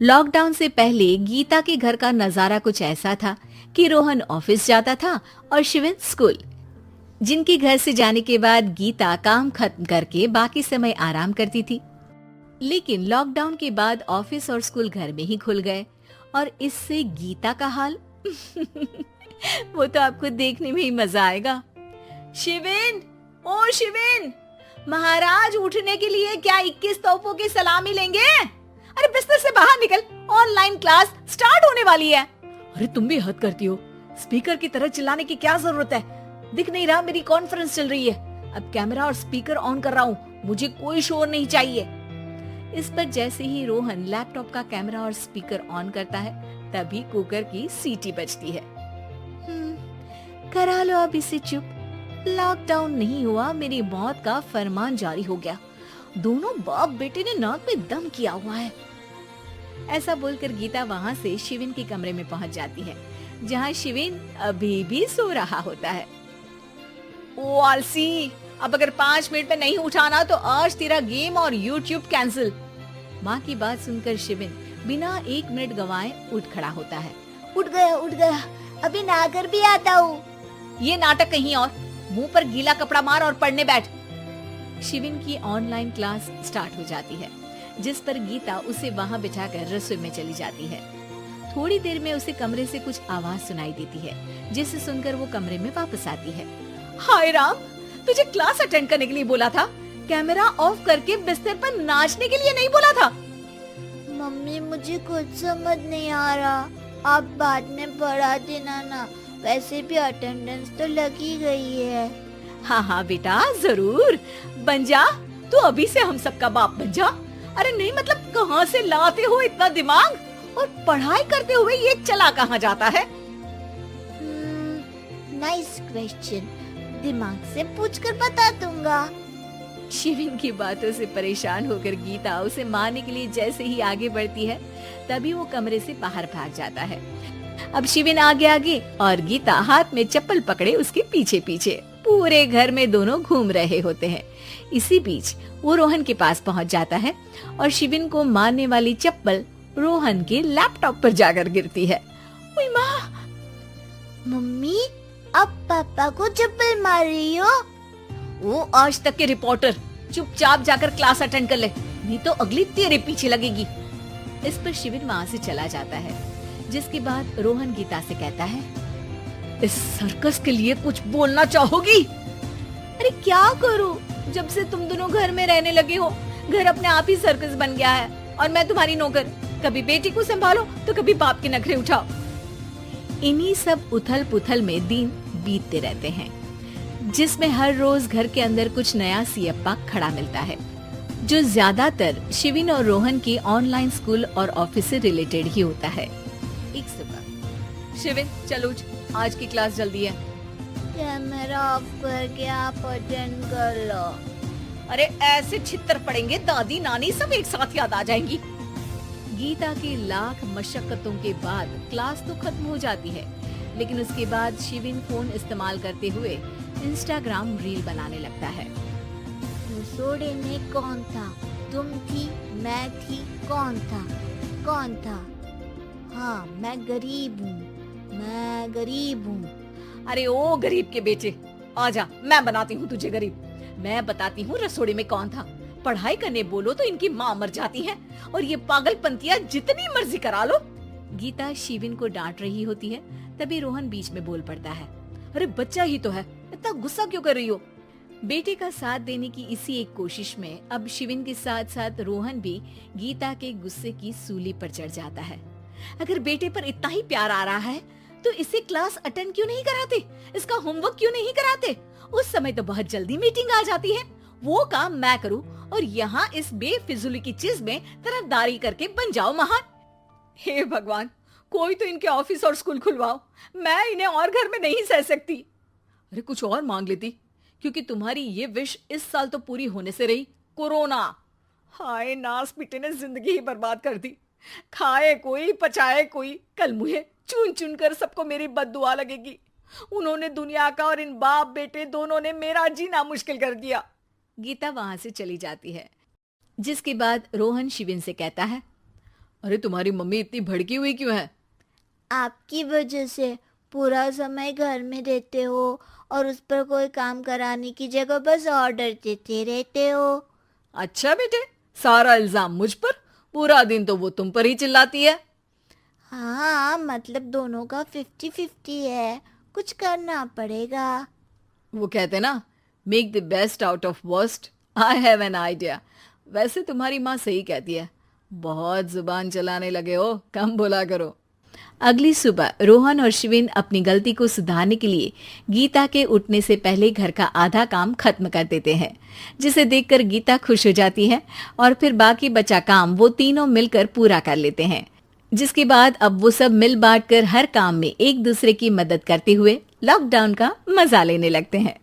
Lockdown से पहले गीता के घर का नजारा कुछ ऐसा था कि रोहन ऑफिस जाता था और शिविन स्कूल। जिनके घर से जाने के बाद गीता काम खत्म करके बाकी समय आराम करती थी। लेकिन लॉकडाउन के बाद ऑफिस और स्कूल घर में ही खुल गए और इससे गीता का हाल वो तो आपको देखने में ही मजा आएगा। शिविन, ओ शिविन, महाराज उठने के लिए क्या 21 तोपों की सलामी लेंगे? अरे बिस्तर से बाहर निकल, ऑनलाइन क्लास स्टार्ट होने वाली है। अरे तुम भी हद करती हो, स्पीकर की तरह चिल्लाने की क्या जरूरत है? दिख नहीं रहा मेरी कॉन्फ्रेंस चल रही है। अब कैमरा और स्पीकर ऑन कर रहा हूँ, मुझे कोई शोर नहीं चाहिए। इस पर जैसे ही रोहन लैपटॉप का कैमरा और स्पीकर ऑन करता है तभी कुकर की सीटी बजती है। करा लो अब इसे चुप। लॉकडाउन नहीं हुआ, मेरी मौत का फरमान जारी हो गया। दोनों बाप बेटे ने नाक में दम किया हुआ है। ऐसा बोलकर गीता वहाँ से शिविन के कमरे में पहुँच जाती है, जहाँ शिविन अभी भी सो रहा होता है। ओ आलसी, अब अगर 5 मिनट में नहीं उठाना तो आज तेरा गेम और यूट्यूब कैंसिल। माँ की बात सुनकर शिविन बिना 1 मिनट गंवाए उठ खड़ा होता है। उठ गया, अभी नहाकर भी आता हूँ। ये नाटक कहीं और, मुंह पर गीला कपड़ा मार और पढ़ने बैठ। शिविन की ऑनलाइन क्लास स्टार्ट हो जाती है, जिस पर गीता उसे वहाँ बिठाकर रसोई में चली जाती है। थोड़ी देर में उसे कमरे से कुछ आवाज सुनाई देती है, जिसे सुनकर वो कमरे में वापस आती है। हाय राम, तुझे क्लास अटेंड करने के लिए बोला था, कैमरा ऑफ करके बिस्तर पर नाचने के लिए नहीं बोला था। मम्मी मुझे कुछ समझ नहीं आ रहा, आप बाद में पढ़ा देना ना, वैसे भी अटेंडेंस तो लगी गई है। हाँ हाँ बेटा, जरूर बन जा, तू अभी से हम सबका बाप बन जा। अरे नहीं मतलब कहाँ से लाते हो इतना दिमाग, और पढ़ाई करते हुए ये चला कहाँ जाता है? नाइस क्वेश्चन, दिमाग से पूछकर बता दूंगा। शिविन की बातों से परेशान होकर गीता उसे मारने के लिए जैसे ही आगे बढ़ती है तभी वो कमरे से बाहर भाग जाता है। अब शिविन आगे आगे और गीता हाथ में चप्पल पकड़े उसके पीछे पीछे पूरे घर में दोनों घूम रहे होते हैं। इसी बीच वो रोहन के पास पहुंच जाता है और शिविन को मारने वाली चप्पल रोहन के लैपटॉप पर जाकर गिरती है। ओए माँ! मम्मी, अब पापा को चप्पल मार रही हो? वो आज तक के रिपोर्टर, चुपचाप जाकर क्लास अटेंड कर ले, नहीं तो अगली तेरे पीछे लगेगी। इस पर शिविन वहाँ से चला जाता है, जिसके बाद रोहन गीता से कहता है, इस सर्कस के लिए कुछ बोलना चाहोगी? अरे क्या करूं, जब से तुम दोनों घर में रहने लगे हो, घर अपने आप ही सर्कस बन गया है और मैं तुम्हारी नौकर। कभी बेटी को संभालो तो कभी बाप के नखरे उठाओ। इन्हीं सब उथल पुथल में दिन बीतते रहते हैं, जिसमें हर रोज घर के अंदर कुछ नया सियप्पा खड़ा मिलता है, जो ज्यादातर शिविन और रोहन की ऑनलाइन स्कूल और ऑफिस से रिलेटेड ही होता है। एक सुबह, शिविन चल उठ, आज की क्लास जल्दी है। कैमरा ऑफ करके आप अटेंड कर लो। अरे ऐसे छित्तर पड़ेंगे, दादी नानी सब एक साथ याद आ जाएंगी। गीता की लाख मशक्कतों के बाद क्लास तो खत्म हो जाती है, लेकिन उसके बाद शिविन फोन इस्तेमाल करते हुए इंस्टाग्राम रील बनाने लगता है। रसोड़े में कौन था? तुम थी, मैं थी, कौन था? कौन था? हाँ, मैं गरीब हूँ। अरे ओ गरीब के बेटे, आजा, मैं बनाती हूँ तुझे गरीब। मैं बताती हूँ रसोड़े में कौन था। पढ़ाई करने बोलो तो इनकी माँ मर जाती है और ये पागलपंतियाँ जितनी मर्जी करा लो। गीता शिविन को डांट रही होती है, तभी रोहन बीच में बोल पड़ता है। अरे बच्चा ही तो है, इतना गुस्सा क्यों कर रही हो? बेटे का साथ देने की इसी एक कोशिश में अब शिविन के साथ साथ रोहन भी गीता के गुस्से की सूली पर चढ़ जाता है। अगर बेटे पर इतना ही प्यार आ रहा है तो इसे क्लास अटेंड क्यों नहीं कराते, इसका होमवर्क क्यों नहीं कराते? उस समय तो बहुत जल्दी मीटिंग आ जाती है, वो काम मैं करूँ और यहाँ इस बेफिजूली की चीज में तरफदारी करके बन जाओ महान। हे भगवान, कोई तो इनके ऑफिस और स्कूल खुलवाओ, मैं इन्हें और घर में नहीं सह सकती। अरे कुछ और मांग लेती, क्योंकि तुम्हारी ये विश इस साल तो पूरी होने से रही, कोरोना। हाय नास बेटे ने जिंदगी ही बर्बाद कर दी। खाए कोई पचाए कोई, कल मुझे चुन चुन कर सबको मेरी बद्दुआ लगेगी। उन्होंने दुनिया का और इन बाप बेटे दोनों ने मेरा जीना मुश्किल कर दिया। गीता वहां से चली जाती है, जिसके बाद रोहन शिविन से कहता है, अरे तुम्हारी मम्मी इतनी भड़की हुई क्यों है? आपकी वजह से पूरा समय घर में रहते हो और उस पर कोई काम कराने की जगह बस ऑर्डर देते रहते हो। अच्छा बेटे, सारा इल्जाम मुझ पर? पूरा दिन तो वो तुम पर ही चिल्लाती है। हाँ, मतलब दोनों का 50-50 है, कुछ करना पड़ेगा। वो कहते ना, make the best out of worst. I have an idea. वैसे तुम्हारी माँ सही कहती है, बहुत जुबान चलाने लगे हो, कम बोला करो। अगली सुबह रोहन और शिविन अपनी गलती को सुधारने के लिए गीता के उठने से पहले घर का आधा काम खत्म कर देते हैं, जिसे देखकर गीता खुश हो जाती है और फिर बाकी बचा काम वो तीनों मिलकर पूरा कर लेते हैं। जिसके बाद अब वो सब मिल बांट कर हर काम में एक दूसरे की मदद करते हुए लॉकडाउन का मजा लेने लगते हैं।